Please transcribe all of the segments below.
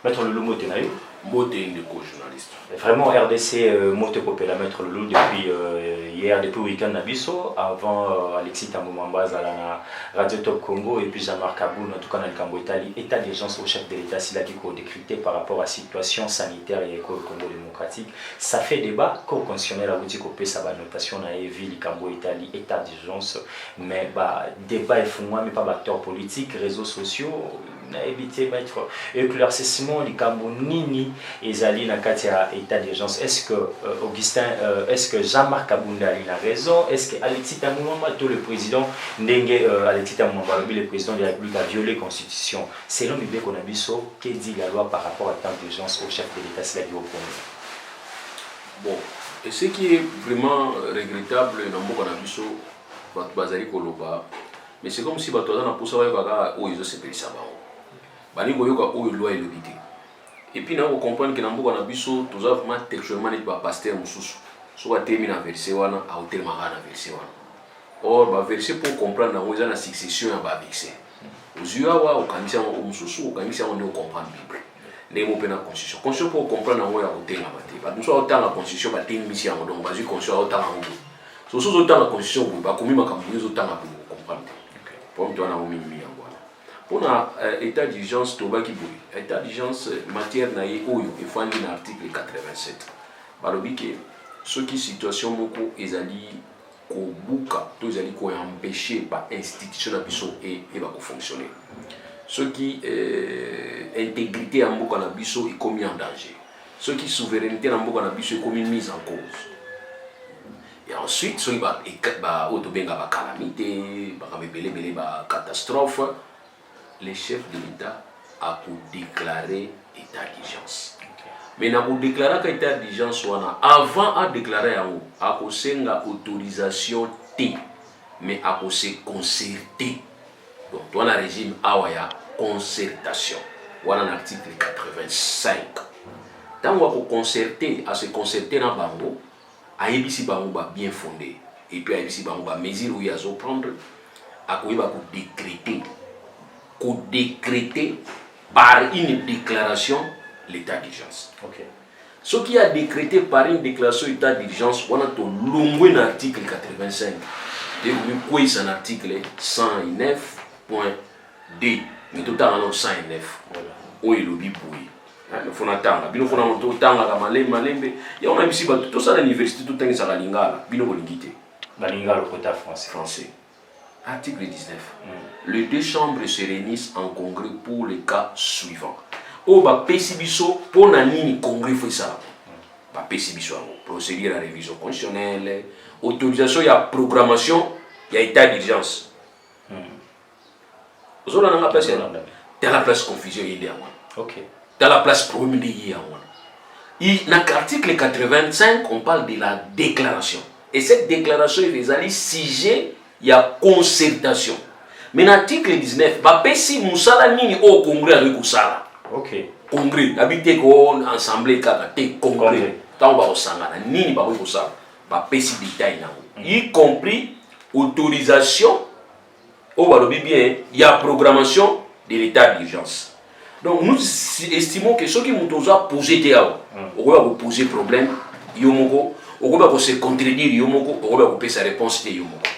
Maître Loulou Motenayo. Motenayo, co-journaliste. Vraiment, RDC Motekopé, la Maître Loulou, depuis hier, depuis le week-end Nabiso, avant Alexis Tamboumambaz à la Radio Top Congo et puis Jean-Marc Kaboul, en tout cas dans le Cambo Italie, état d'urgence au chef de l'État, s'il a dit qu'on décrypté par rapport à la situation sanitaire et au Congo démocratique. Ça fait débat, Cour constitutionnelle a dit qu'on ça va notation dans les villes, Cambo Italie, état d'urgence, mais bah, débat est fou, mais pas acteurs politiques, réseaux sociaux. On a évité mettre éclaircissement du Cambo Nini et Zali dans le état d'urgence. Est-ce que Augustin, est-ce que Jean-Marc Kabunda a raison? Est-ce que Alexis Tamboumamba, le président Ndenge Alexis Tamboumamba, le président de la République, a violé la Constitution? Selon Mibé Konabiso, que dit la loi par rapport à l'état d'urgence au chef de l'État, c'est la vie au Congo? Bon, et ce qui est vraiment regrettable dans le Konabiso, Bazari Koloba, mais c'est comme si Batoza n'a pas pu savoir où ils ont séparé ça. Bani goyoka où loi est l'obité. Et puis nous comprenons que dans beaucoup d'habisso, tous vraiment textuellement n'est pas pasteur mususu. Soit termine à verser wana, à hôtel marana verser wana. Or ba verser pour comprendre dans la succession à ba verser. Aux uawa au kanisa au mususu au kanisa on doit comprendre Bible. Les mots pena constitution. Constitution pour comprendre dans la hôtel la maté. Ba nous soit autant la constitution ba termine ici en donc basu constitution autant en haut. So so autant la constitution ba komi makambu autant à comprendre. Pour toi na au minimi. Pour l'état d'urgence, l'état d'urgence matière naïe oyo et fandi dans l'article 87. Balobi que ce qui situation moko ezali ko buka to ezali ko empêcher ba institution na biso et ba ko fonctionner. Ce qui intégrité en moko na biso est commis en danger. Ce qui souveraineté na moko na biso est commis mise en cause. Et ensuite ce qui ba otobenga ba calamité, ba belé ba catastrophe. Le chef de l'État a déclaré état d'urgence. Mais n'a pas déclaré état d'urgence avant de déclarer a une autorisation T, mais a se concerter. Donc dans le régime awaya concertation. Voilà l'article 85. Tant qu'on concerter, à se concerter dans bango, a ebisi bango bien fondé. Et puis a ebisi bango mesure où il y a à prendre, a décréter. Décrété par une déclaration l'état d'urgence. Okay. Ce qui a décrété par une déclaration d'état d'urgence, on a tout l'ongoué dans l'article 85. Et vous pouvez un article 109.d. Mais tout le temps, 109. Où est le bibouille? Il faut attendre. Il faut attendre. Il y a ici tout ça à l'université, tout le temps, ça a lingala. Il faut l'ingiter. La lingala au côté français. Article 19. Les deux chambres se réunissent en congrès pour les cas suivants. Au ba pesibiso pour nani congrès fait ça. Ba pesibiso procédure à révision constitutionnelle, autorisation il y a programmation, il y a état d'urgence. Vous avez la place dans la place confusion il y a. OK. Dans la place problème il y a. Dans l'article 85, on parle de la déclaration. Et cette déclaration est allée sujet il y a concertation. Mais dans l'article 19, si Moussala nini au congrès avec Moussala. OK. Congrès, habité qu'on assemblée kakaté congrès. Tant ba osangana nini ba ko Moussala. Ba si détail na. Y compris autorisation au balobi bien, il y a programmation de l'état d'urgence. Donc nous estimons que ceux qui nous ont posé des on va poser problème yomoko, on va se contredire yomoko, on va couper sa réponse de yomoko.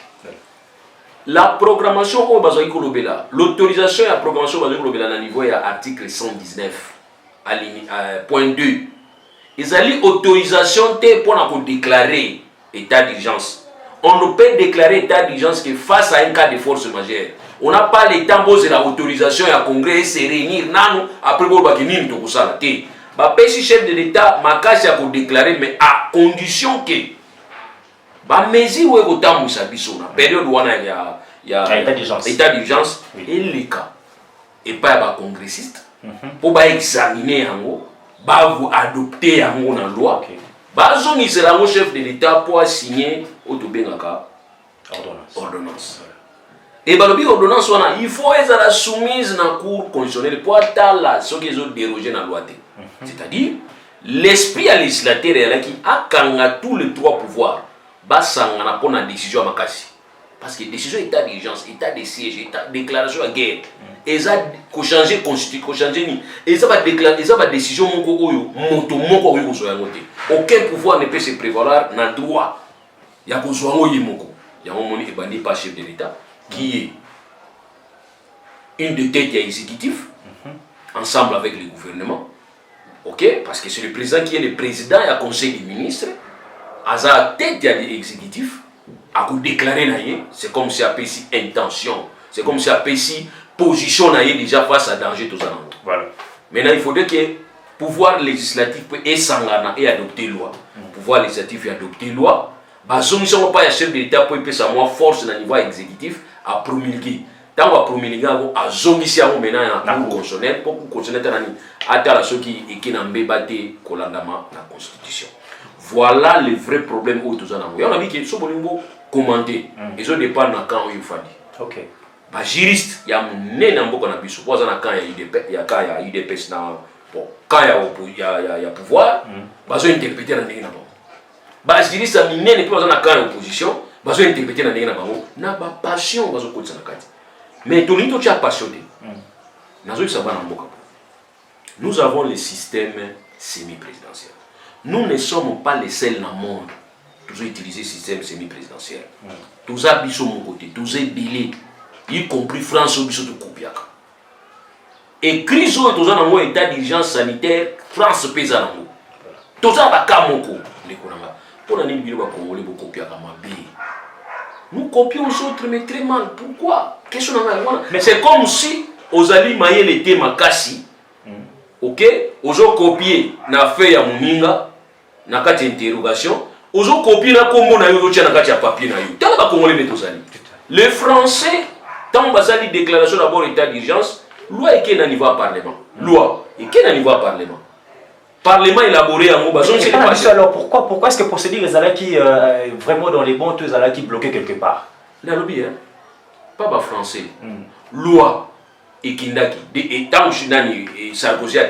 La programmation au Bazoï Kolobela, l'autorisation et la programmation au Bazoï Kolobela à niveau de l'article 119, point 2. Ils ont autorisation pour déclarer état d'urgence. On ne peut déclarer état d'urgence que face à un cas de force majeure. On n'a pas le temps de l'autorisation et à congrès se réunir après pour bakinini to kusala te. Ba pesi chef de l'État makasi a déclarer mais à condition que ba mesure où est au biso na période où il y a état d'urgence et les cas et pas ba congressiste pour ba examiner yango ba vous adopter yango na loi ba zoni sera le chef de l'État pour signer autobengaka ordonnance et ba lobi ordonnance wana il faut être la soumise na cour constitutionnelle pour atala ce qu'ils ont dérogé na loi. C'est-à-dire l'esprit législateur est là qui a kanga tous les trois pouvoirs. Basanga na pona décision makasi. parce que décision état d'urgence, état de siège, état déclaration de guerre. Et ça ko changer constitution, ko changer ni. Et ça va déclarer, ça va décision moko oyo, moto moko oyo ko ngote. Aucun pouvoir ne peut se prévaloir na droit. Ya ko zo ngoyi moko. Ya moni ebandi pas chef de l'État qui est une des têtes exécutif ensemble avec le gouvernement. OK, parce que c'est le président qui est le président et le conseil des ministres. À sa tête exécutif, à vous déclarer, c'est comme si il y a intention, c'est comme si il y a position déjà face à danger tout ça. Voilà. Maintenant, il faudrait que le pouvoir législatif ait sangana et adopter loi. Le pouvoir législatif et adopter loi. Bah, si on n'a pas le chef de l'État pour y sa force au niveau exécutif à promulguer. Tant qu'on promulguer, à zongi si on maintenant un cours constitutionnel pour constitutionnel à la ceux qui n'ont pas battu colandama la constitution. Voilà le vrai problème où tout ça n'a. On a dit que ce bolingo commenter. Ils ont dépend dans quand il faut dire. OK. Bah juriste, il y a mon nez dans beaucoup d'abus. Suppose dans quand il y a UDPS dans bon quand il y a pouvoir, bah ils interpréter dans les nabo. Bah juriste a mis nez puis dans quand opposition, bah ils interpréter dans les nabo. Na ba passion bah ils côté na kati. Mais tout le monde tu as passionné. Nazo ça va dans beaucoup. Nous avons le système semi-présidentiel. Nous ne sommes pas les seuls dans le monde. Tous utiliser le système semi-présidentiel. Tous habillés mon côté, tous bilés, y compris France au de Koupiak. Et crise où tous en état d'urgence sanitaire, France pèse à l'amour. Tous en bas Kamoko, les Konanga. Pour l'année de Congolais, beaucoup Koupiak à ma bille. Nous copions aux autres, mais très mal. Pourquoi? Qu'est-ce qu'on a? Mais c'est comme si aux alliés maillés les thèmes Kassi. OK? Aux autres copier na fait ya Muninga. Na kati interrogation ozo copie na kombo na yo zo tia na kati ya papier na yo tala ba congolais betozali les français tant basali déclaration d'abord état d'urgence loi est na niveau parlement loi et na niveau parlement élaboré en mot c'est pas alors pourquoi est-ce que procéder les ala qui vraiment dans les bons deux ala qui bloqué quelque part na lobby hein pas ba français loi et Kindaki, et tant que Sarkozy a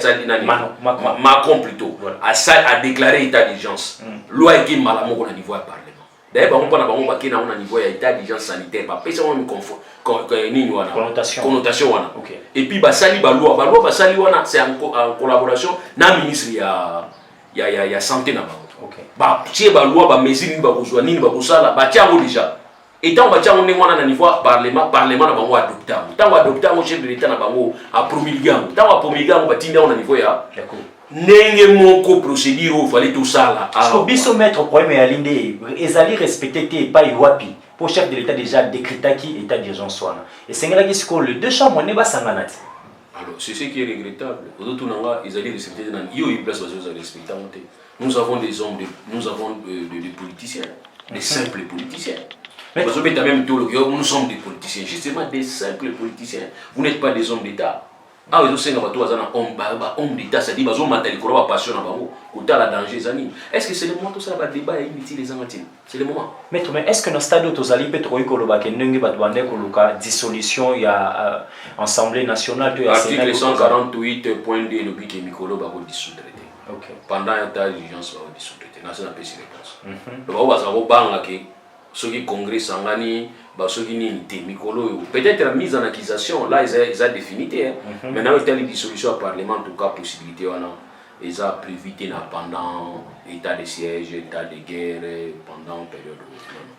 Macron plutôt, a déclaré état d'urgence. Loi qui est mal à mon niveau à parlement. D'ailleurs, on a un niveau d'état d'urgence sanitaire, parce connotation. Et puis, Basali Balua, c'est en collaboration avec le ministre de la Santé. Si Balua, mesure, déjà. Et tant que on est à niveau parlement n'a adopté. Tant adopté mon chef de l'État n'a pas promulgué. Tant promulgué on va tinda on niveau ya. Nenge moko procédure il fallait tout ça là. Ce biso mettre problème à l'indé, ezali respecter pas iwapi. Pour chef de l'État déjà décrété qui état d'urgence soit. Et c'est là que le deux chambres n'est pas sanganati. Alors c'est ce qui est regrettable. Autour nanga ezali respecter dans yo place aux respecter. Nous avons des hommes des politiciens, des simples politiciens. Nous sommes des politiciens, justement des simples politiciens. Vous n'êtes pas des hommes d'État. Ah, vous êtes hommes d'État, c'est-à-dire que vous avez passion à danger. Est-ce que c'est le moment tout ça va débat et inutile les amateurs? C'est le moment. Maître, mais est-ce que dans le stade où vous allez dissolution, il y a Assemblée nationale? Article 148.2, le but est Mikolo va dissoudre. Pendant l'état d'urgence, va dissoudre. C'est une réponse. Donc, on va ceux qui congrès sangani ceux qui n'ont mikolo peut-être la mise en accusation là ils ont définité maintenant il y a une dissolution au parlement en tout cas possibilité ils ont prévu pendant état de siège état de guerre pendant une période.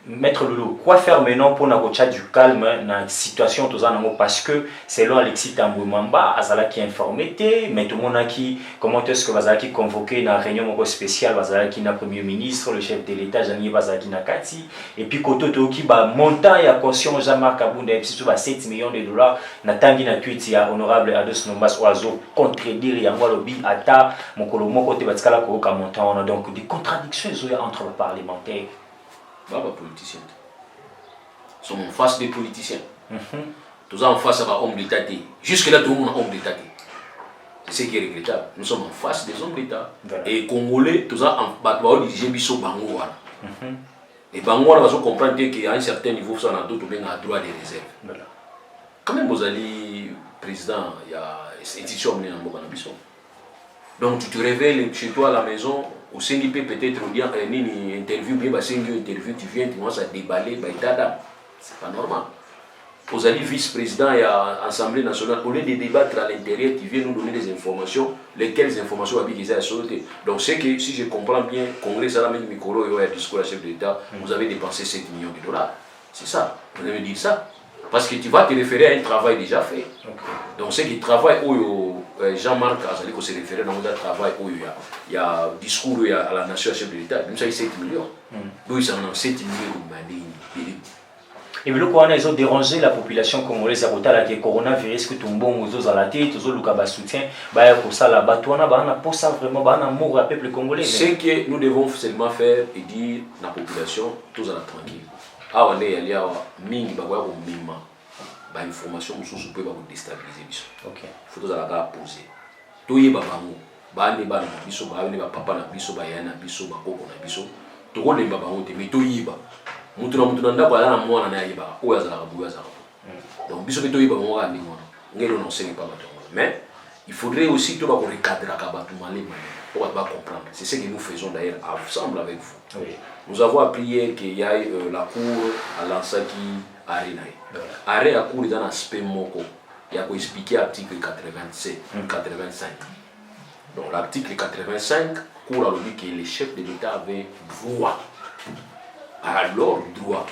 Maître Loulou, quoi faire maintenant pour avoir du calme dans la situation parce que selon Alexis Tambwe Mwamba, Azala qui informé, mais tout le monde qui comment est-ce que Azala qui convoqué dans réunion spéciale, Azala qui n'a premier ministre, le chef de l'État Jani Azala qui n'a Kati, et puis Koto qui ba montant et à caution Jean-Marc Kabunda et puis 7 millions de dollars, Natangi na tweet ya honorable Ados Nombas Oiseau contredire yango lobby ata mokolo moko te batikala ko ka montant donc des contradictions entre les parlementaires. Baba politiciens. Nous sommes en face des politiciens. Tous en face à hommes d'État. Jusque-là, tout le monde est homme d'État. C'est ce qui est regrettable. Nous sommes en face des hommes d'État. Et les Congolais, tous en face diriger Bisso Bango. Et Bango, on va comprendre qu'à un certain niveau, ça a d'autres droit de réserve. Quand même, vous allez, président, il y a une institution qui est. Donc, tu te réveilles chez toi à la maison. Au Sengi peut-être dire une interview, mais interview, tu viens, tu commences à déballer, c'est pas normal. Vous allez vice-président et à l'Assemblée nationale, au lieu de débattre à l'intérieur, tu viens nous donner des informations, lesquelles informations habitent à sauter. Donc c'est que si je comprends bien, Congrès, ça avec Mikolo et le discours à chef de l'État, vous avez dépensé 7 millions de dollars. C'est ça, vous allez me dire ça. Parce que tu vas te référer à un travail déjà fait. Donc c'est que travail où Jean-Marc Azali se référait dans un travail où il y a discours à la nation à chef de l'État, même ça il 7 millions. Donc ils en ont 7 millions. Et bien, quand ils ont dérangé la population congolaise, à côté de coronavirus, que tout le monde a la tête, tout le monde a soutien, pour ça, la bataille, pour ça vraiment, pour le peuple congolais. Ce que nous devons seulement faire et dire à la population, tous à la tranquille. Ah, on est allé à mine, information, nous peut déstabiliser. Ok. Il faut tous à la poser. Tout y est babamo, bani bana biso, bani papa na biso, bayana biso, bakoko na biso. Tout le monde est babamo, mais tout y est ba. Mutuna ndako ala na mwana na yiba oya za kabuya za kabu. Donc biso beto yiba mo ga ndingo ngelo no sengi pas bato. Mais il faudrait aussi tout ba ko recadrer ka batu malé pour ba comprendre. C'est ce que nous faisons d'ailleurs ensemble avec vous. Oui. Nous avons appris hier qu'il y a la cour à Lansaki Arena. Arrêt à cour dans aspect moko. Il y a quoi expliquer article 87 85. Donc l'article 85 cour a dit que les chefs de l'État avaient droit. Alors, droit.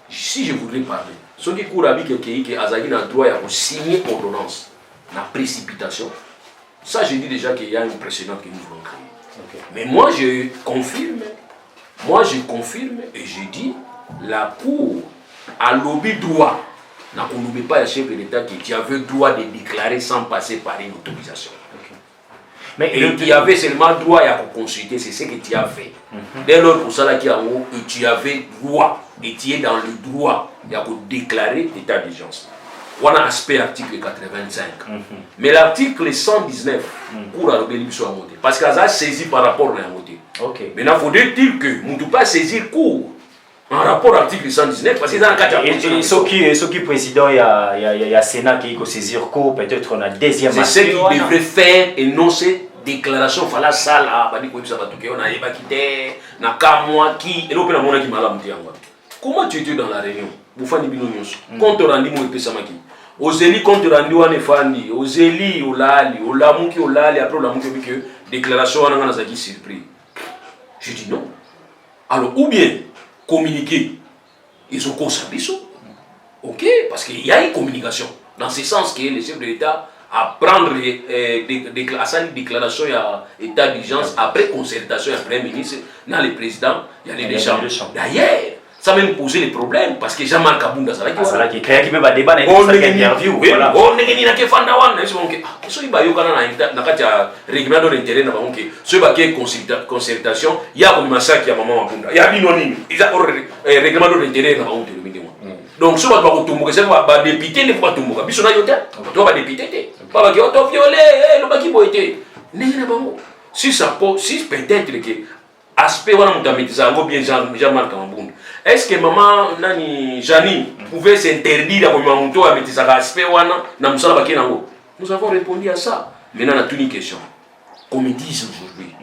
Si je voudrais parler, ce qui court à dire que Azagi a droit à signer ordonnance, la précipitation, ça je dis déjà qu'il y a une précédente que nous voulons créer. Okay. Mais moi je confirme et je dis, la Cour a lobby droit. On n'oublie pas le chef de l'État qui avait droit de déclarer sans passer par une autorisation. Mais il y avait seulement droit à consulter, c'est ce que tu as fait. Dès lors, pour ça, tu avais droit, et tu es dans le droit de déclarer l'état d'urgence. On a aspect article 85. Mais l'article 119, pour la monter. Parce qu'elle a saisi par rapport à la montée. Maintenant, faudrait-il que nous ne pas saisir cours en rapport à l'article 119 parce que dans le cas de ce qui président il y a Sénat qui peut saisir cours peut-être on a deuxième c'est ce qu'il devrait faire et non ces déclarations fala ça là badi ko bisa batuke on a yeba kité na kamwa qui et l'opéra mona qui malamu tiangwa. Comment tu étais dans la réunion bufani bino nyonso compte rendu mo epesa maki ozeli compte rendu wana fandi ozeli olali olamuki olali après olamuki que déclaration wana ngana zaki surpris. Je dis non. Alors ou bien communiquer, ils ont conservé ça. Ok, parce qu'il y a une communication. Dans ce sens que les chefs de l'État à prendre des déclarations à état d'urgence après concertation avec le Premier ministre, dans les présidents, il y a les échanges. D'ailleurs, ça même posé des problèmes parce que Jean-Marc Kabunda, ça va qui peut débattre dans une interview. On est qui fanda wana, so iba yo kana na kati ya règlement de l'intérêt na bango ke so ba ke concertation ya ko masaki ya maman Kabunda. Ya bino nini? Isa règlement de l'intérêt na bango te minde mo. Donc so ba ko tumbuka se ba député ne pas tumbuka. Biso na yo te. To ba député te. Ba ki auto violer, lo ba ki boité. Nini na bango. Si ça si peut-être que aspect wana mutamitiza ngo bien Jean-Marc Kabunda. Est-ce que maman Nani Jani pouvait s'interdire à Moto à mettre sa aspect wana na musala bakenango? Nous avons répondu à ça. Maintenant, on a une question. Comme ils disent aujourd'hui,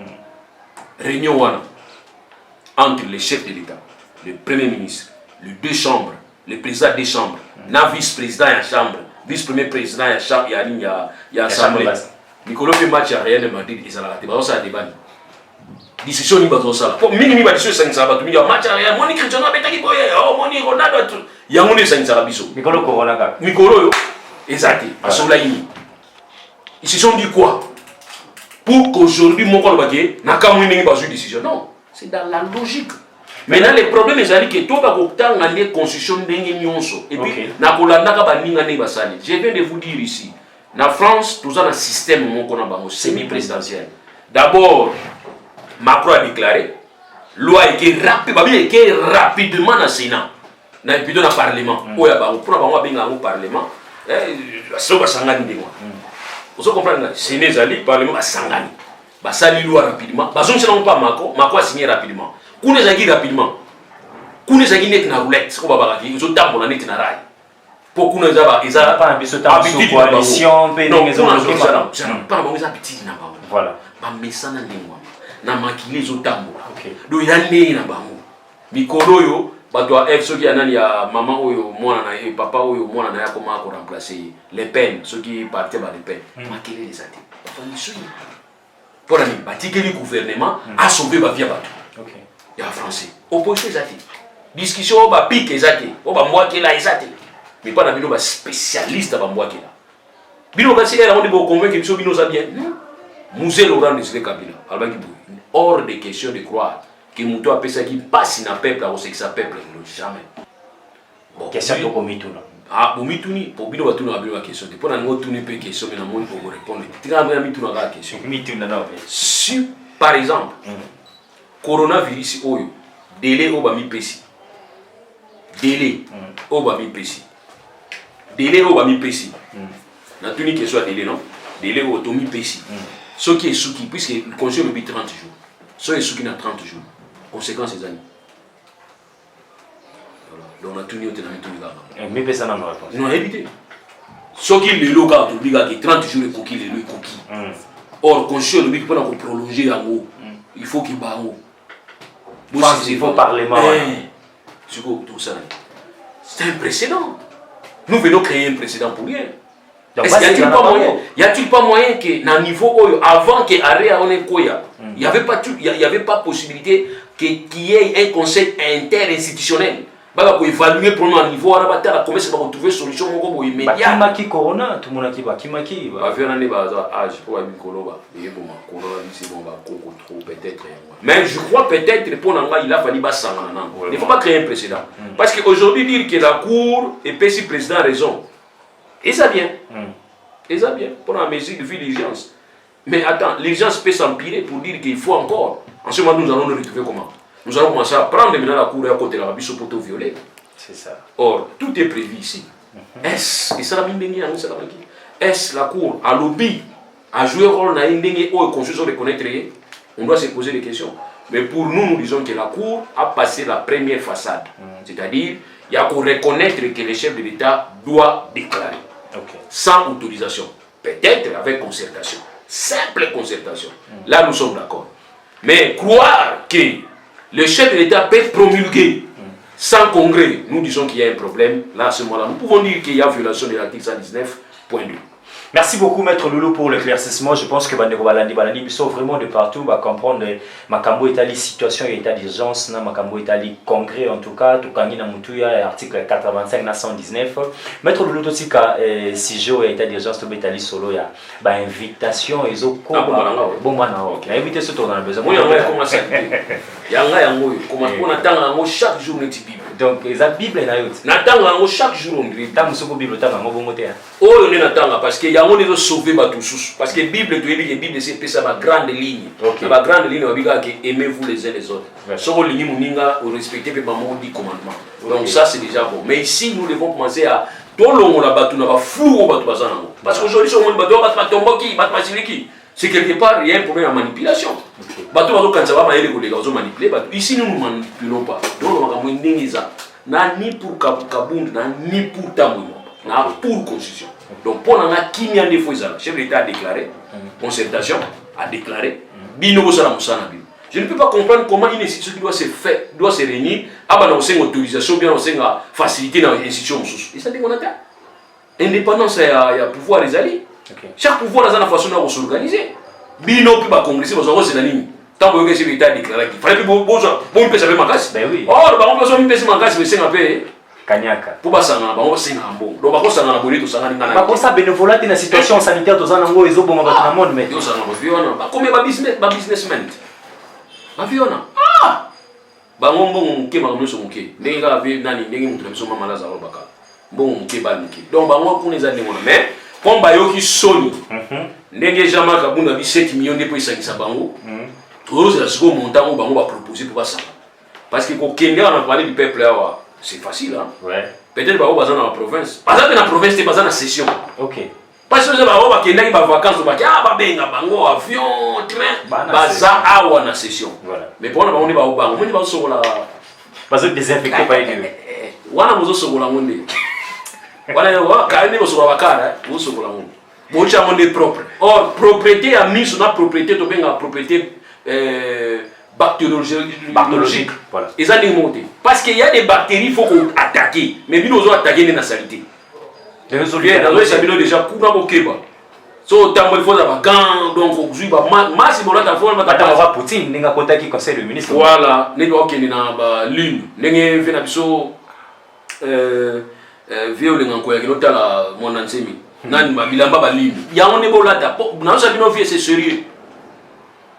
réunion wana entre les chefs de l'État, le Premier ministre, les deux chambres, le président des chambres, le vice-président de la chambre, vice-premier président de la chambre, il y a l'Assemblée. Nicolas fait match à rien de Madrid et ça l'a raté. Ça a débat. Décision ni bazo sala. Pour minimum ba décision 5 ba tu match arrière moni Cristiano betaki boye oh moni Ronaldo ya moni 5 sala biso. Mikolo corona ka. Mikolo yo. Exact. Asola ini. Ils se sont dit quoi? Pour qu'aujourd'hui mon corps baké na ka moni ngi ba jouer décision. Non, c'est dans la logique. Maintenant les problèmes ezali que toi ba kokutanga les constitution ndenge nyonso et puis na kolanda ka ba ninga ne basali. Je viens de vous dire ici. Na France, tout ça un système mon kona bango semi-présidentiel. D'abord Macron a déclaré, loi est rapidement dans le Sénat, plutôt dans le Parlement. Pour le Parlement, ça va s'engager. Vous comprenez? Le Sénat, le Parlement va s'engager. Ça va loi rapidement. Parce que non pas Macron a signé rapidement. Quand on a signé rapidement, quand on a signé na roulette, c'est quoi bah ils ont tapé na net na rail. Pour qu'on ait pas un peu de coalition, non, pas bon, ils ont petit na ba. Voilà. Ba messana lingwa. Na makile zo tambo. Donc ya né na bango. Mikolo yo bato F ceux qui anani ya maman oyo mwana na et papa oyo mwana na ya comment ko remplacer les peines ceux qui partaient par les peines makele les athées pour ami batikeli gouvernement a sauvé ba vie bato OK ya français opposition les athées discussion ba pique les athées o ba mwaki la les athées mais pas na bino ba spécialiste ba mwaki la bino kasi era on de convaincre biso bino za bien Musée Laurent Désiré Kabila albaki hors de question de croire que Moutou a pensé qu'il passe dans le peuple, à ce que ça peuple, jamais. Bon, question de Komituna. Ah, pour Mituni, pour Bino Batuna, il y a une question. Pour nous tourner une question, mais nous pour répondre. Tu as une question. Mituna, non. Si, par exemple, coronavirus, délai au Bami Pessi. Délai au Bami Pessi. Délai au Bami Pessi. N'a tenu que soit délai, non? Délai au Tomi Pessi. Ce qui est souki, puisque le conseil le 30 jours. Ce qui est souki dans 30 jours. Conséquences ces années. Voilà. Donc on a tout mis au ténami tout le gars. Mais personne n'a réponse. Non, évité. Ce qui est le local, tu dis que 30 jours de coquille, le coquille. Or, conscient de lui qui peut prolonger en haut. Il faut qu'il bat en haut. Il faut parlement. C'est quoi tout ça? C'est un précédent. Nous venons créer un précédent pour rien. Y a-t-il pas moyen que dans le niveau avant que Arrêt on est Koya, il n'y avait pas possibilité qu'il y ait un conseil interinstitutionnel pour évaluer pour nous à niveau arabatara comment ça va retrouver solution mon immédiate. Kimaki corona tout le monde qui va kimaki. Ba faire année ba âge pour abi koloba et bon corona c'est bon ba koko trop peut-être. Mais je crois peut-être pour nanga il a fallu ba sangana nan. Il ne faut pas créer un précédent parce qu'aujourd'hui dire que la cour et puis si le président a raison. Et ça vient. Et ça vient pour la mesure de vie d'urgence. Mais attends, l'urgence peut s'empirer pour dire qu'il faut encore. En ce moment, nous allons nous retrouver comment? Nous allons commencer à prendre maintenant la cour et à côté de la biche au poteau violet. C'est ça. Or, tout est prévu ici. Est-ce, et ça la mine est-ce la cour à lobby, à jouer rôle dans une ligne où constitution de connaître? On doit se poser des questions. Mais pour nous, nous disons que la cour a passé la première façade. C'est-à-dire, il y a qu'on reconnaître que le chef de l'État doit déclarer. Sans autorisation, peut-être avec concertation, simple concertation. Là, nous sommes d'accord. Mais croire que le chef de l'État peut promulguer sans congrès, nous disons qu'il y a un problème. Là, à ce moment-là, nous pouvons dire qu'il y a violation de l'article 119.2. Merci beaucoup, Maître Loulou, pour l'éclaircissement. Je pense que Bandeko Balandi, ils sont vraiment de partout. Va comprendre Makambo Italie, situation et état d'urgence, Makambo Italie, congrès en tout cas, tout Kangi Namutouya, article 85 119. Maître Loulou, Totika, si je et état d'urgence, tout Italie solo, il y a invitation, ils ont bon, ok. Invité ce tour dans le besoin. Oui, on va commencer. Il y a on attend chaque jour une Bible. Donc, la Bible est là. N'attend chaque jour on dit. Tant que Bible, tant que bon moté. Oh, on est n'attend parce qu'il y a on est sauvé tous. Parce que Bible, tu dis que Bible c'est ça ma grande ligne. La grande ligne, on dit que aimez-vous les uns les autres. Sur ligne muninga, ou respectez les mamans dit commandement. Donc ça c'est déjà bon. Mais ici nous devons commencer à tout le monde là-bas tout n'a flou au bateau bazan. Parce qu'aujourd'hui sur le monde bateau bat tombo qui bat qui. C'est quelque part il y a un problème de manipulation. Bateau quand ça va manipuler les gars, manipuler. Ici nous ne manipulons pas. Donc on va mener ça. Ni pour Kabound, ni pour Tamouimo, pour constitution. Donc pour nous qui n'y a des fois le chef de l'État a déclaré, concertation a déclaré, bino sala musana bino. Je ne peux pas comprendre comment une institution qui doit se faire, doit se réunir, avoir une autorisation, bien une facilité dans l'institution. Et ça dit qu'on attend. Indépendance, il y a pouvoir les alliés. Chaque pouvoir a une façon de s'organiser. Bino puis congrès, c'est la ligne. Tant que c'est l'État déclaré qu'il fallait que bon peut savoir ma casse. Ben oui. Or, on peut savoir ma casse, mais c'est un peu Kanyaka. Pour pas ça, on va s'en bon. Donc, on va s'en abonner tout ça. Bah pour ça, bénévolat dans la situation sanitaire, tout ça, on va bon dans le monde, mais. Tout ça, on va vivre. Combien de businessmen? Bah vivre. Ah. Bah on qui m'a remis sur mon quai. N'est pas vivre nani, n'est pas sur ma malade à l'obaka. Bon, qui va niquer. Donc, bah on pour les années mais comme bah yo qui sonne. N'est jamais Kabound a 7 millions de pesos qui s'abango. Tout c'est le second montant où on va proposer pour ça. Parce que quand on a parlé du peuple là, c'est facile hein. Ouais. Peut-être qu'on va dans la province. Par exemple, dans la province, c'est pas dans la session. OK. Parce que on va qu'il y a vacances, on va benga bango avion, train, baza awa na session. Voilà. Mais pour on est ba bango, on va sur la parce que désinfecté pas aider. Wana mozo sur la monde. Voilà, quand même sur la bakara, on sur la monde. Bon cha monde propre. Or propriété a mis sur la propriété to benga propriété bactériologique. Voilà. Et ça démonté. Parce qu'il y a des bactéries, il faut qu'on attaque. Mais nous devons attaquer la saleté. Dans les sabino déjà, pour nous keba. So tant il faut avoir gants, donc on joue ba masse bon là ta forme ta pas Poutine n'inga kota qui conseille le ministre. Voilà, ne doit que na ba lune. N'enge fait na biso viole nganko ya kinota la mon ansemi. Nani ma bilamba ba lune. Ya on est bon là ta. Na sabino vie c'est sérieux.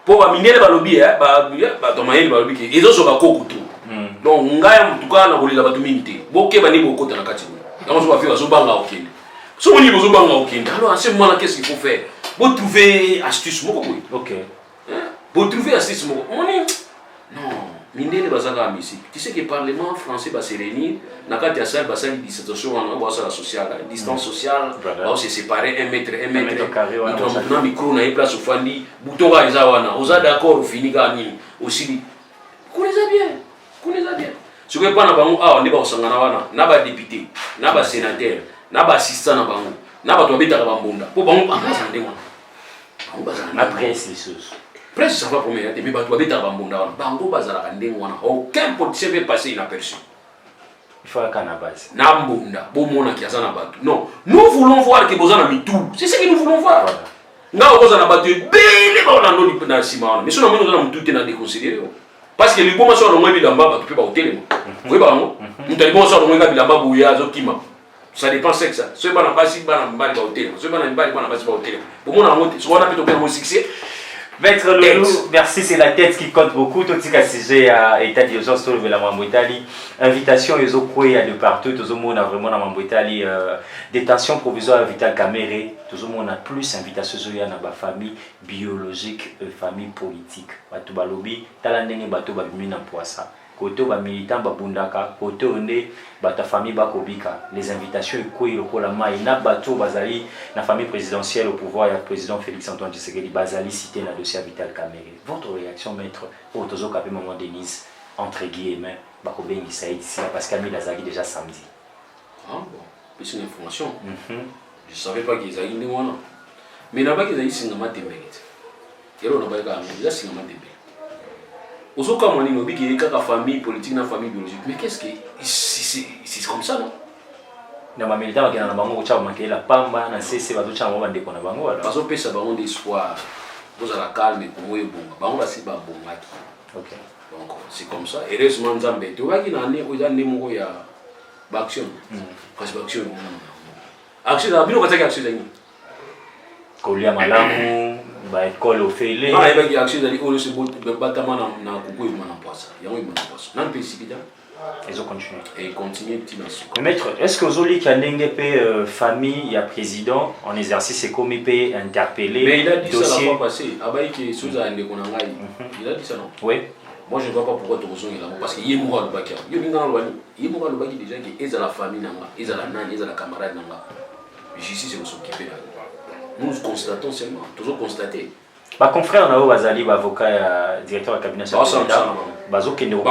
Pour ba minere ba lobby ba tomayeli ba lobby ki ezo so ba kokutu. Donc ngaya mutuka na kolila ba tuminte. Bokeba ni bokota na kati. Comment on va faire? Alors, à ce moment-là, qu'est-ce qu'il faut faire? Vous trouvez astuce. Ok. Vous trouvez astuce. Non, tu sais que le Parlement français va se réunir. Dans le cas de la dissertation, on va la sociale, distance sociale, on va se séparer 1 mètre. On a un micro, on a une place au fandi. Bouton à Izawana. On est d'accord, on finit aussi. Connaissez bien. Ce que pas na bango on est pas sangana wana na ba député na ba sénateur na ba assistant na bango na ba to betaka ba mbunda po bango amasa ndengwa na presse les choses presse ça va premier mais ba to betaka ba mbunda wana bango bazala ka ndengwa wana aucun politicien peut passer inaperçu il faut qu'à la base na mbunda bo mona ki azana batu non nous voulons voir que bozana mitou c'est ce que nous voulons voir nga bozana batu bele ba ona ndo na sima wana mais sinon nous on mitou te na déconsidérer. Parce que les bons sont au moins bilamba, tu peux pas au télé. Oui, bah, nous t'avons besoin au moins bilamba bouya, zokima. Ça dépend sexe ça. Ceux qui n'ont pas si bas n'ont pas au télé. Ceux qui n'ont pas au télé. Pour moi, on a plutôt bien au succès. Maître Loulou, merci, c'est la tête qui compte beaucoup. Tout ce qui est sujet à état d'urgence, tout le monde Italie. Invitation, ils ont quoi de partout. Tout le monde a vraiment dans Italie. Détention provisoire Vital Caméré. Tout le monde a plus d'invitations sur la famille biologique et famille politique. Batou balobi, talandenge batou babimina poissa. Côté ba militant babundaka, côté onde bata famille bakobika. Les invitations quoi il ko la mai na batou bazali na famille présidentielle au pouvoir il y a le président Félix Antoine Tshisekedi bazali cité na dossier Vital Caméré. Votre réaction maître au tozo kapé maman Denise entre guillemets bakobengi ça ici parce qu'Amil Azali déjà samedi. Ah bon, c'est une information. Je savais pas qu'ils allaient nous voir. Mais là-bas qu'ils allaient signer ma tembelette. Et là on a pas déjà signer ma tembelette. Aux autres cas, on a dit qu'il y a une famille politique, une famille biologique. Mais qu'est-ce que c'est comme ça, non? Na ma militants qui na bango cha manqué la pamba na cc ba cha mo bande ko na bango wala. Parce que pesa bango d'espoir. Vous allez calme pour moi bon. Bango ba si ba bon maki. OK. Donc c'est comme ça. Heureusement Nzambe. Tu vois qu'il na né oza né mo ya ba action. Parce que action. Action na bino kataki action ni. Kolia malamu ba école ofele. Ah eba ki action dali o se batama na kuku na poisa. Yango na poisa. Nan pe sipida. Ils ont continué. Et ils continuent de maître, est-ce que vous avez une famille, il y a président en exercice et comme il peut interpeller? Mais il a dit ça la fois passée. Il a dit ça non? Oui. Moi je ne vois pas pourquoi tu es là. Parce qu'il y a moura le baki. Il y a moura le baki déjà qui est à la famille, ils ont la nana, ils ont la camarade. Justice c'est s'occuper. Nous constatons seulement, toujours constater. Bah confrère on a eu Azali avocat directeur du cabinet bazo qui nous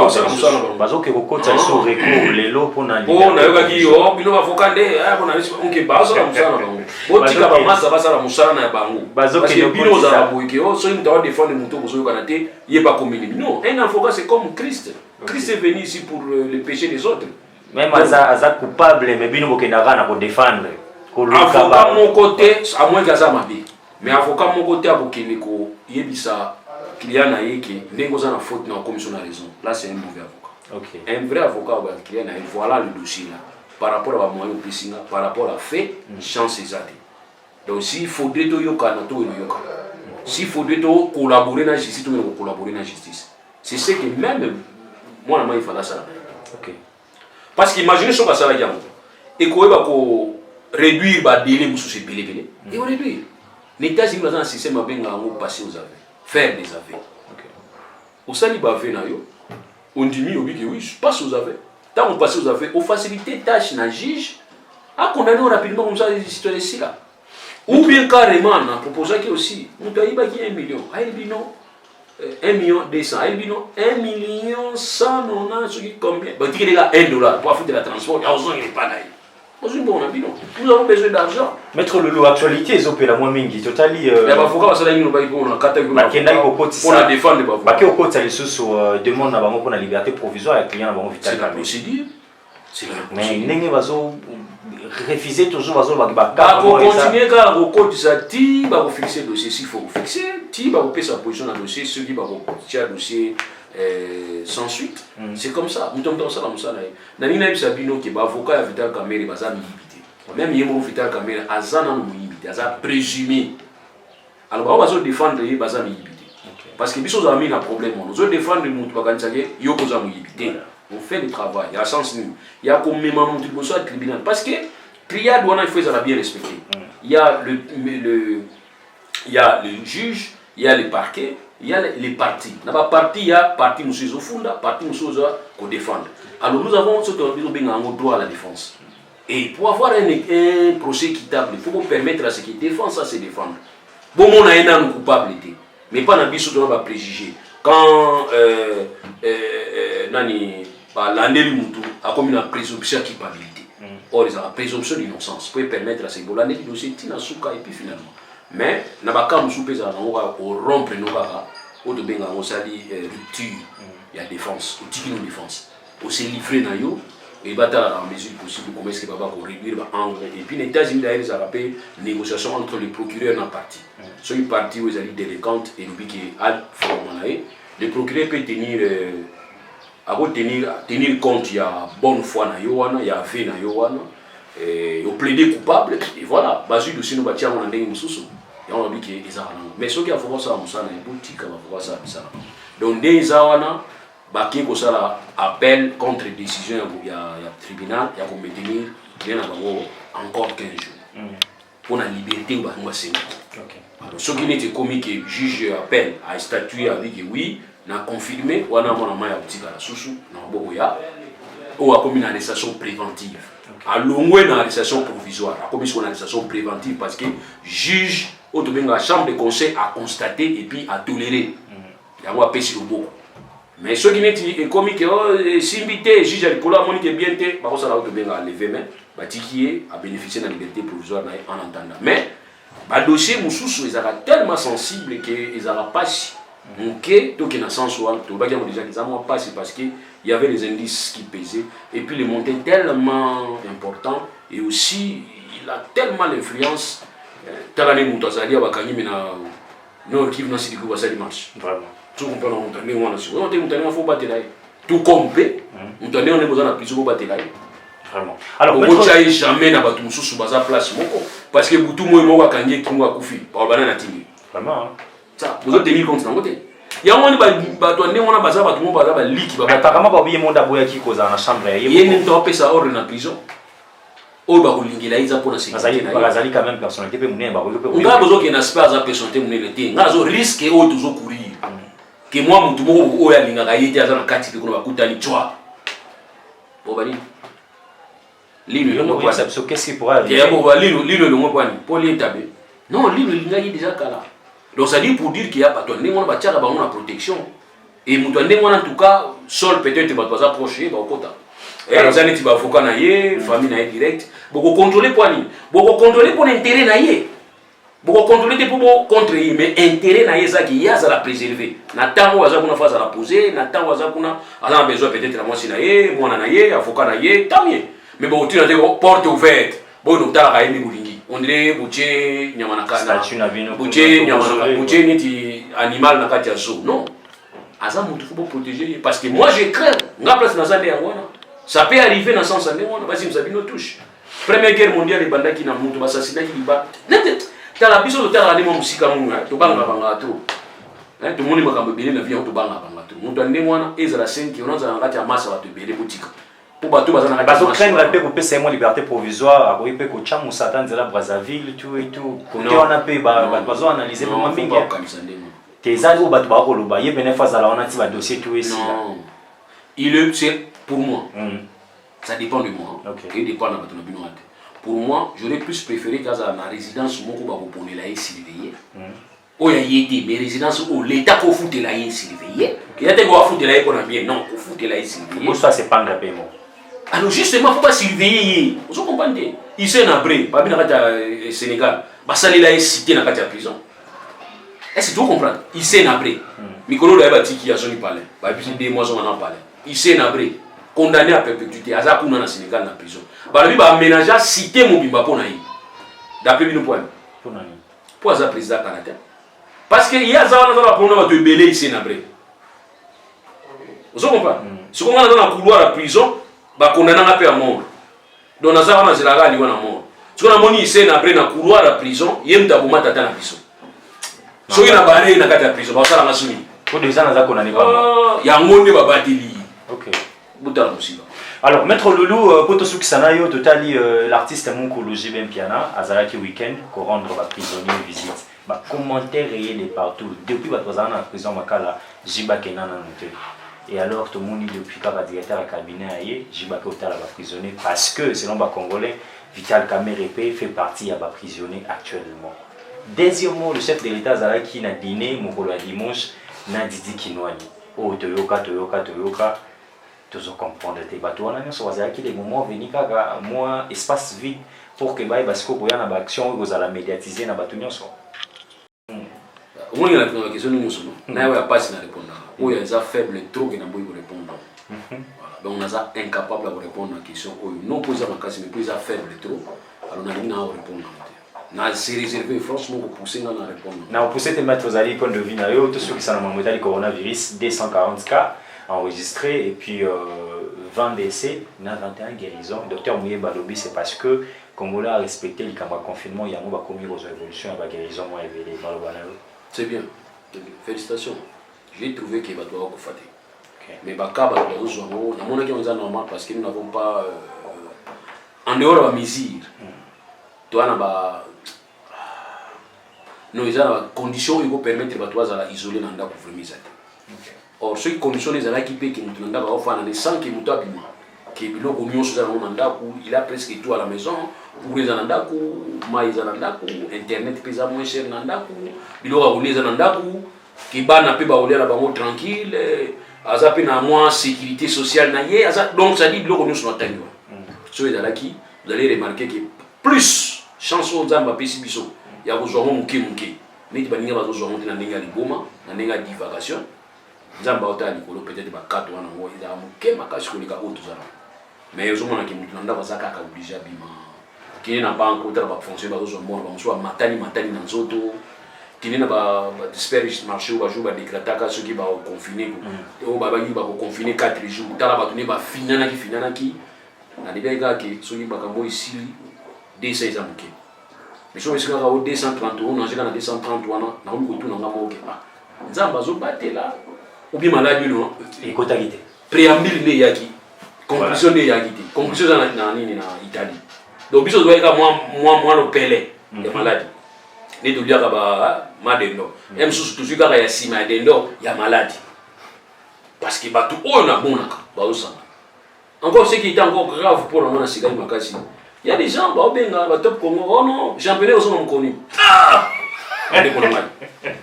bazo qui recota sur recours lelo pour na oh na yoka ki oh bino avocat nde ah bona on bazo la musana bango botika ba masa basa la musana na bango bazo qui nous bino za boiki oh so ntawa défendre muto bozo yoka na te yeba komini non un avocat c'est comme Christ. Christ est venu ici pour les péchés des autres. Même aza coupable mais bino bokendaka na ko défendre avocat mon côté à moins qu'aza mabe. Mais avocat mon côté abokene ko yebisa client na yeke ndengo za na faute na commission na raison. Là c'est un mauvais avocat. OK. Un vrai avocat ou un client na voilà le dossier là par rapport à moyen pisinga par rapport à fait chance exacte. Donc s'il faudrait to yoka na to yoka. S'il faudrait to collaborer na justice to collaborer na justice. C'est ce que même moi na il fallait ça. OK. Parce qu'imaginez ce que ça va dire. Et ko eba ko réduire ba délai pour se belé. Et on réduire. Les États-Unis ont un système à passer aux aveux, faire des aveux. Au sali bavé na yo, on dit oui, je passe aux aveux. Tant on passe aux aveux, on facilite tâche na juge, à condamner rapidement comme ça les citoyens ici là. Ou bien carrément, on a proposé qu'il aussi, on doit y avoir 1 million. Ah il dit non, 1 million 200. Ah il dit non, 1 million 100, on a ce qui combien? Bah tu dis $1 pour foutre la transport, il n'y a pas d'ailleurs. Nous avons besoin d'argent. Maître Lolo, actualité, ils ont la moins mingi. Totali. Il y a pas fouca, ça n'a pas eu on a défendre les Baké au côté, ça les sous demande à pour la liberté provisoire et client avant vital. C'est la procédure. Mais n'est pas refuser toujours vazo continuer car au côté ça ti va fixer le dossier s'il faut fixer ti va couper sa position dans le dossier ceux qui va tirer le dossier sans suite. C'est comme ça. Nous sommes dans ça là. Nani na bisabino qui ba avocat vital camera baza milité. Même yemo vital caméra azana no milité, aza présumé. Alors on va défendre les baza milité. Parce que biso za mis un problème. Nous devons défendre le monde bakanzage yo koza milité. On fait le travail, il y a sens nous. Il y a comme même un tribunal parce que triade on a fait ça bien respecté. Il y a il y a le juge, il y a le parquet, il y a les parties. Dans la partie, il y a partie monsieur Zofunda, partie monsieur qu'on défend. Alors nous avons ce qu'on dit un droit à la défense. Et pour avoir un procès équitable, il faut permettre à ceux qui défendent ça se défendre. Bon, on a un homme coupable, mais pas dans le on va préjuger. Quand l'année Moutou a comme une présomption de culpabilité. Or, ils ont la présomption d'innocence pour permettre à ces l'année du dossier Tina Souka et puis finalement. Mais, n'a pas qu'à nous souper à rompre nos garas, au de benga, on s'est dit rupture, il y a défense, au tiki non défense. On s'est livré dans yo, et bataille en mesure possible, comment est-ce qu'il va réduire l'angle. Et puis, les États-Unis d'ailleurs, ils ont rappelé négociation entre les procureurs dans la partie. Sur une partie où ils ont dit déléquente et nous dit qu'il y a le procureur peut tenir compte, il y a bonne foi, il y a fait, il y a plaidé coupable, et voilà, basé aussi nous bâtir en anding sous. Et on a dit qu'ils ont mais ce qui a fait ça, c'est une boutique, on va faire ça. Donc, des awana, qui ont ça appel contre décision, il y a tribunal, il y a pour maintenir, il y a encore 15 jours. Pour la liberté, on va s'aimer. Alors, ce qui n'était commis que le juge appelle à statuer avec oui, n'a confirmé, on a mon amant à boutique à la sous, ou a commis une arrestation préventive. À l'ongoué une arrestation provisoire, a commis une arrestation préventive parce que le juge, la chambre de conseil a constaté et puis a toléré. Il y a un peu sur le beau. Mais ce qui n'est commis que si invité, le juge a dit que la bien été, par contre, ça a levé, mais Batiki a bénéficié de la liberté provisoire en entendant. Mais le dossier Moussous est tellement sensible qu'ils n'ont pas si. Donc, il y a un sens où déjà qu'ils n'ont pas si parce qu'il y avait les indices qui pesaient. Et puis, le montant est tellement important et aussi, il a tellement l'influence. Talane Moutazali a bakani mais non qui vient si du coup ça marche. Vraiment. Tout comprend on tane on a su. On tane faut battre là. Tout compé. On tane on est besoin de plus pour battre là. Vraiment. Alors on ne jamais na batu mususu baza place moko parce que butu moi moi kangi ki moi kufi. Ba bana na timi. Vraiment. Ça vous tenir compte dans côté. Ya on ba to ne on a baza batu mo baza ba liki ba. Apparemment ba biye monda boya ki koza na chambre. Yene ndo pesa ordre na prison. Oh bah olingela iza pour la sécurité na bazali quand même personnalité pe munene ba ko on a besoin que na space à personnalité munene te ngazo risque o toujours courir que moi mutu moko o ya linga yete azana kati pe ko ba kutani chwa bo bali lino le quoi ça qu'est-ce qui pourrait arriver bon lino le mo kwani pour l'établir non lino linga yi déjà kala donc ça dit pour dire qu'il y a pas toi on ba tchaka ba on a protection et mutu ndé en tout cas sol peut-être ba pas approcher ba kota. Alors, vous avez avocat naïe, famille naïe direct. Vous contrôlez pour lui. Vous contrôlez pour l'intérêt naïe. Vous contrôlez pour contre lui, mais intérêt naïe ça qui y a ça la préserver. N'attend où ça qu'on a face à la poser, n'attend où ça qu'on a besoin peut-être la moitié naïe, moi naïe, avocat naïe, tant mieux. Mais bon, tu as des portes ouvertes. Bon, nous t'as raïe boulingi. On dirait boucher nyamanaka. Boucher nyamanaka. Boucher niti animal nakati azo. Non. Asa mutu faut protéger parce que moi je crains. Nga place na zande yangwana. Ça peut arriver dans le sens où on va dire que nous touche. Première guerre mondiale, les bandits qui n'ont pas assassinat qui bat. Tu as la biso de terre à l'émon musique à mon tu bangs à bangato. Tout le monde m'a bien la vie en tout bang à bangato. Nous t'en moi et la scène qui on a un masse à te béler boutique. Pour bateau bazar na bateau craindre la paix pour payer moi liberté provisoire à paix ko chamu satan de la Brazzaville tout et tout. Quand on a payé bateau analyser pour moi mingi. Tes ados bateau ba ko lo ba yebene face à la on a ti ba dossier tout ici. Il c'est pour moi. Ça dépend de moi. Okay. Dépend de pour moi, j'aurais plus préféré qu'à la résidence où on va poser la surveillée. Où il y a été, mais résidence où l'État peut foutre la surveillée. Il y a des gens qui foutent la bien. Non, il faut foutre la surveillée. Pour ça, c'est pas de paiement. alors justement faut pas surveiller vous comprenez ici en abré pas bien au Sénégal basali là est cité dans la prison est-ce que tu comprends ici en abré Mikolo là bati qui a son palais ba puis des mois on en parler ici en abré condamné à perpétuité azaku na Sénégal na prison ba lui ba aménager cité Mobimba pour naï d'après nous point pour nani pour za président canadien parce que il y a ça on a pour nous de belé ici en abré vous comprenez si on a dans la couloir à prison ba condamné à mort donc na ça on a zelaga li wana mort si on a moni ici en abré na couloir à prison yem tabuma tata na prison so ina bare na kata prison ba sala masuni pour des gens qu'on n'est pas ya ngonde ba bateli OK butala musiba alors maître Loulou poto sukisana yo totali l'artiste Monkoloji Bempiana azalaki week-end ko rendre ba prisonnier visite ba commentaire réel et partout depuis ba tozana na prison makala Jiba Kenana noté et alors tout le monde depuis ka directeur à cabinet aye Jiba ko tala ba prisonnier parce que selon ba congolais Vital Kamerhe fait partie à ba prisonnier actuellement. Deuxièmement, le chef de l'État Zalaki n'a dîné mokolo ya dimanche na Didi Kinwani. Oh toyoka tous comprendre te bato wana nyonso bazalaki les moments venus kaka moi espace vide pour que baye parce que boya na ba action oyo kozala médiatiser na bato nyonso. Au moins il y a la question nous nyonso na ya passe na répondre. Oyo ya faible trop que na boyi ko répondre. Voilà. Donc on a incapable de répondre à la question oyo non poser ma question mais poser faible trop alors on a dit na répondre. Na c'est réservé franchement pour pousser dans la réponse. Na pousser tes mettre aux alliés point de vue na yo tout ceux qui sont dans le coronavirus 240 cas enregistrés et puis 20 décès, 21 guérisons. Docteur Mouye Balobi c'est parce que Congolais a respecté le confinement, il y a un commis aux évolutions et la guérison moins éveillée dans le Banao. C'est bien. Félicitations. J'ai trouvé qu'il va devoir faté. Mais baka ba zo zo na mona qui on a normal parce que nous n'avons pas en dehors de la mesure. Toi na ba non, ils ont des conditions qui vont permettre de isoler dans le vraiment. Or, ces conditions, ils ont équipé qui nous ont fait sans qu'ils nous abîment. Il a presque tout à la maison. Pour les anandaku, maïs anandaku, internet pesa moins cher nandaku, il aura roulé anandaku, qui ban n'a pas rouler la banque tranquille, azape na moins sécurité sociale naïe, donc ça dit que nous sommes atteints. Ceux qui vous allez remarquer que plus chansons d'amba pesibiso. Il y a besoin de muke mais tu vas venir besoin de n'enga liboma n'enga divagation nzamba ota likolo peut-être ba kato wana ngo ida muke makashi kolika auto zana mais aux hommes qui mutanda bazaka ka obligé bima qui na banque ou ba fonctionner ba besoin bon ba mso matani na nzoto qui na ba disperse marché ou ba jour ba décréter ceux qui ba confiner ou ba confiner 4 jours tala ba tuni ba finana ki na libega ki ceux qui ba kambo ici des 16 ans muke. Mais si on est à 230 euros, on a 230 euros, on a tout dans le Nzamba zo batté là. Ou bien malade non. Et qualité. Préambule de yaki. Conclusion de yaki. Conclusion dans Italie. Donc biso doit être moi le pelé de maladie. Les douleurs à ba madendo. Même sous toujours quand il y a si madendo, il y a maladie. Parce que ba tout on a bon là. Ba osama. Encore ce qui est encore grave pour le monde c'est makasi. Il y a des gens, bah, top Congo, oh non, championnat aux hommes connus. Ah!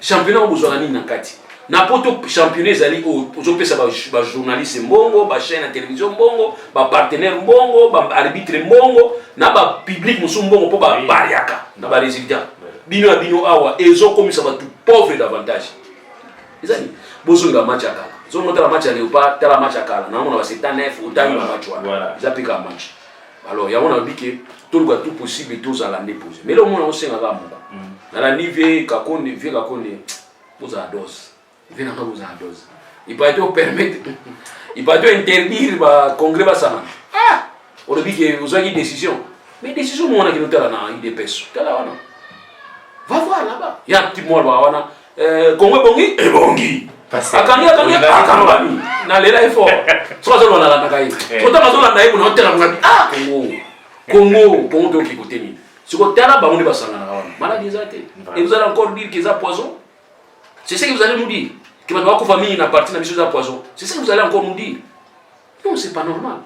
Championnat aux besoin de Nakati. N'importe championnat, ils ont fait ça, journaliste mbongo, chaîne de télévision mbongo, partenaire mbongo, arbitre mbongo, na public mbongo pour bariaka, na résultat. Bino awa, ils ont commis ça tout pauvre davantage. Les amis, besoin de match à Kala. Ils ont monté la match à Léopard, tel la match à Kala. Non, on va c'est un F, autant de match. Voilà. Ils appliquent un match. Alors, il y a un dit que tout le tout possible et tout ça l'a déposé. Mais là, on sait que dans la niveau, quand vous avez dose. Il vient vous avez dose. Il peut être permettre, il peut être interdire le congrès. Ah! On dit que vous avez une décision. Mais décision, on a qui nous t'a là, il dépêche. Va voir là-bas. Il y a un petit mot là-bas. Congrès bongi et bongi. Akani akani na lela effort soit ça on a la takai pourtant on a naïe on a terre ah Congo donc qui côté ni ce que terre ba on va s'en aller maladie zate et vous allez encore dire qu'ils ont poison c'est ce que vous allez nous dire que votre famille n'a partie na mission de poison c'est ce que vous allez encore nous dire non c'est pas normal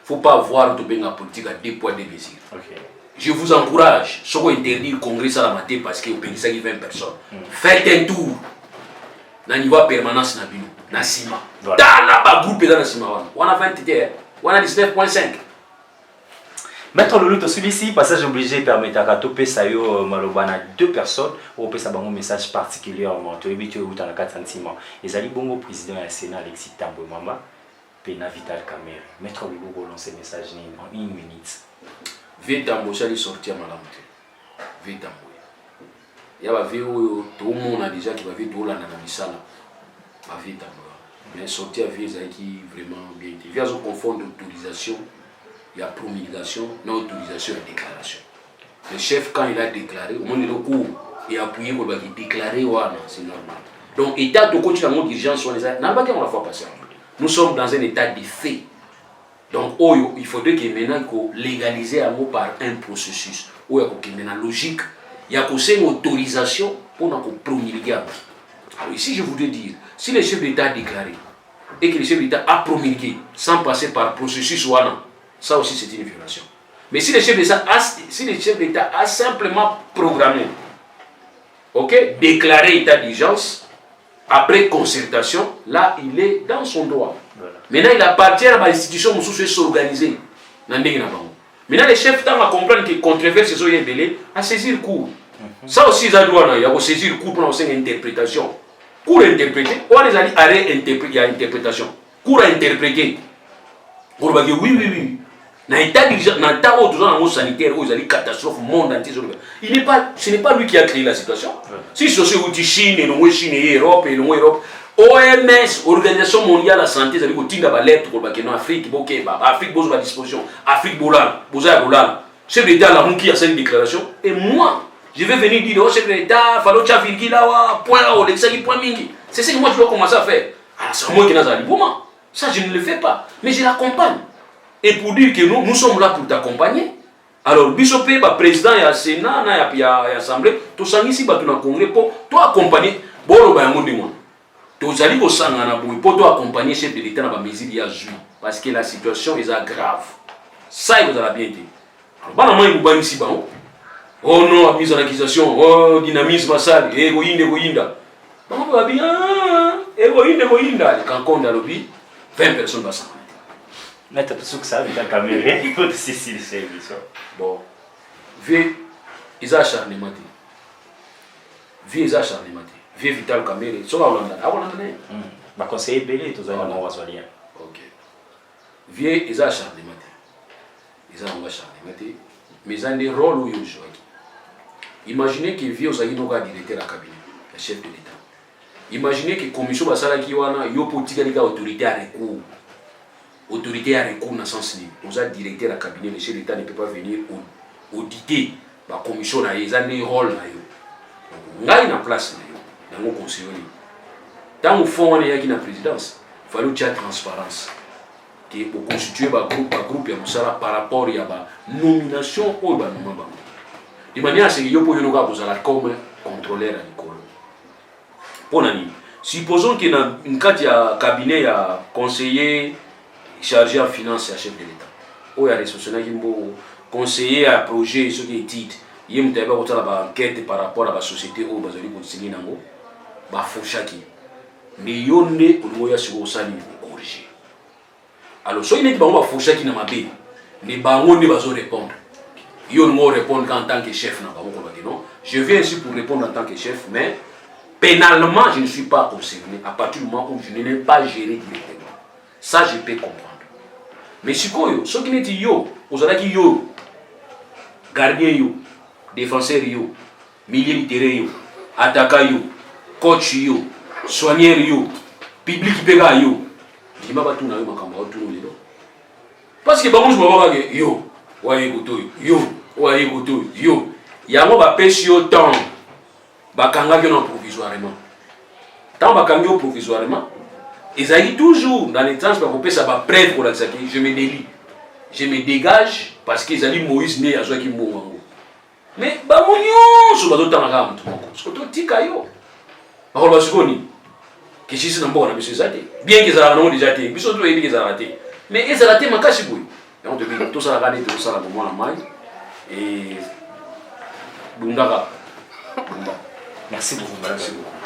faut pas voir de bien la politique à 2 points de mesure. Je vous encourage si vous interdire le congrès ça la matin parce que vous pensez 20 personnes faites un tour na niveau permanence na bino na sima dans la ba groupe dans na sima wana 20 té On a 19,5. Maître Lulu, celui-ci, passage obligé, permet à Topé Sayo Malobana 2 personnes, au Pesa Bango message particulièrement, tu évites au dans 4 sentiments. Les Ali Bongo, président du Sénat, Alexis Tambo Mama, Pena Vital Kamere. Maître Lulu, relancer le message en 1 minute. Vitambo, ça lui sortir madame. Vitambo. Il y a tout le monde a déjà qui va vivre tout là dans la misala. Ma Vitambo. Mais sortir avec qui vraiment bien. Il y a un confort d'autorisation. Il y a promulgation, non autorisation et déclaration. Le chef, quand il a déclaré, au moins il a cours et appuyé pour le déclarer, c'est normal. Donc, état de coach, la mode d'urgence, on la fois passée. Nous sommes dans un état de fait. Donc, il faudrait que maintenant légaliser un mot par un processus. Il y a une logique, il y a une autorisation pour nous promulguer. Alors, ici, je voudrais dire, si le chef d'État a déclaré et que le chef d'État a promulgué sans passer par processus, ça aussi c'est une violation. Mais si le chef d'État a simplement programmé, déclaré état d'urgence, après concertation, là il est dans son droit. Voilà. Maintenant il appartient à l'institution où il s'organiser. Maintenant les chefs tendent à comprendre que controverse est délai à saisir cours. Ça aussi il y a saisir cours pour une interprétation. Cours interprété, on les a dit arrêt interprétation. Cours à interpréter. Pour dire oui. Dans l'état d'urgence sanitaire, où il y a une catastrophe monde entier. Ce n'est pas lui qui a créé la situation. Si ce sont les Chine, l'Europe, OMS, Organisation mondiale de la santé, ça veut dire que l'alerte pour l'Afrique, Afrique, à disposition, Afrique, chef d'État, là, qui a cette déclaration, et moi, je vais venir dire au chef d'État, il faut virgule là, point mingi. C'est ce que moi je dois commencer à faire. C'est moi qui n'ai pas dit pour moi. Ça, je ne le fais pas, mais je l'accompagne. Et pour dire que nous sommes là pour t'accompagner. Alors, Bishop, le président, il y a le Sénat, il y a l'Assemblée, tout ça ici, il y a un congrès pour t'accompagner. Bon, tu allez au sang pour t'accompagner chef de l'État dans la mesure il y a joué. Parce que la situation est grave. Ça, il vous a bien dit. Alors, il y a ici, oh non, mise en accusation, oh, dynamisme, ça, égoïnda. On va bien, égoïnda. Quand on a lobby, 20 personnes vont s'en. Maître Tsuksa, avec la caméra, il faut ceci, c'est bon. Vieux, ils ont acharnement. Vieux, ils ont acharnement. Vieux Vital Kamere, c'est la Hollande. Ah, Hollande. Ma conseiller belé, tout ça, on va se dire. Ok. Vieux, ils ont acharnement. Ils ont acharnement. Mais ils ont des rôles où ils jouent. Imaginez que Vieux, ils ont un directeur à cabinet, le chef de l'État. Imaginez que la commission Basala Kiwana, il y a une autorité à recours. Autorité à recours dans le sens libre. Nous avons directeur à cabinet, le chef de l'État ne peut pas venir auditer la commission, ils ont un rôle. Nous avons une place dans le conseil. Tant au fond, il y a une présidence, il faut qu'il y ait une transparence. Pour constituer un groupe par rapport à la nomination ou la nomination. De manière à ce que vous pouvez comme contrôleur à l'école. Pour l'année, supposons qu'il y a un cabinet, il y a un conseiller chargé en finance et à chef de l'État. Ou il y a des conseiller à projet, ce qui est titre. Il y a une enquête par rapport à la société où vous avez conseillé nango. Bah faut chaque. Mais il y a une autre sur le salaire corriger. Alors soit il est bon faut chaque na mabé. Les bango ne va répondre. Il y a une répondre en tant que chef na bango non. Je viens ici pour répondre en tant que chef, mais pénalement je ne suis pas concerné à partir du moment où je n'ai pas géré directement. Ça je peux comprendre. Mais si quoi ce qui n'est yo, vous allez qui yo, gardien yo, défenseur yo, milieu de terrain yo, attaquant yo, coach yo, soigneur yo, public pega yo, je ne vais pas tout na yo makamba tout le monde. Parce que bon je me vois que yo, ouais goto yo, yango ba pêche yo temps, ba kanga yo provisoirement. Tant ba kanga yo provisoirement. Ils arrivent toujours dans les temps pour ça va prêt pour la je me délie. Je me dégage parce qu'ils allaient Moïse né à joie qui mourent. Mais bah mon sur bateau dans la gamme tout parce que tout tika yo. Alors bah sukoni. Que si c'est un bon monsieur Zate. Bien qu'ils aient non déjà été, biso tout est qu'ils aient raté. Mais ils ont raté ma cache boui. Et on te dit tout ça regarder tout ça là pour moi la maille et Bundaka. Merci beaucoup. Merci beaucoup.